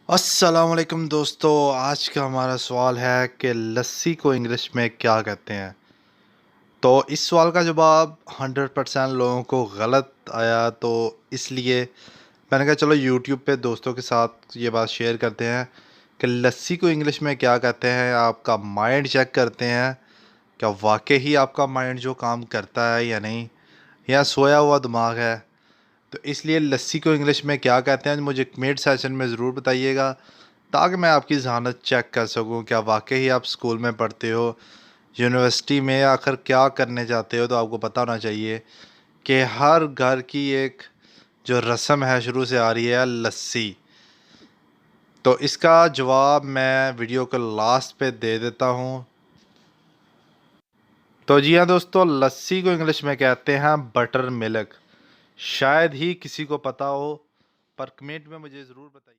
अस्सलाम वालेकुम दोस्तों। आज का हमारा सवाल है कि लस्सी को इंग्लिश में क्या कहते हैं। तो इस सवाल का जवाब 100% लोगों को गलत आया, तो इसलिए मैंने कहा चलो यूट्यूब पे दोस्तों के साथ ये बात शेयर करते हैं कि लस्सी को इंग्लिश में क्या कहते हैं। आपका माइंड चेक करते हैं, क्या वाकई ही आपका माइंड जो काम करता है या नहीं, या सोया हुआ दिमाग है। तो इसलिए लस्सी को इंग्लिश में क्या कहते हैं मुझे कमेंट सेशन में ज़रूर बताइएगा, ताकि मैं आपकी ज़हानत चेक कर सकूं। क्या वाकई ही आप स्कूल में पढ़ते हो, यूनिवर्सिटी में, आखिर क्या करने जाते हो। तो आपको पता होना चाहिए कि हर घर की एक जो रस्म है शुरू से आ रही है, लस्सी। तो इसका जवाब मैं वीडियो को लास्ट पे दे देता हूँ। तो जी हाँ दोस्तों, लस्सी को इंग्लिश में कहते हैं बटर मिल्क। शायद ही किसी को पता हो, पर कमेंट में मुझे ज़रूर बताइए।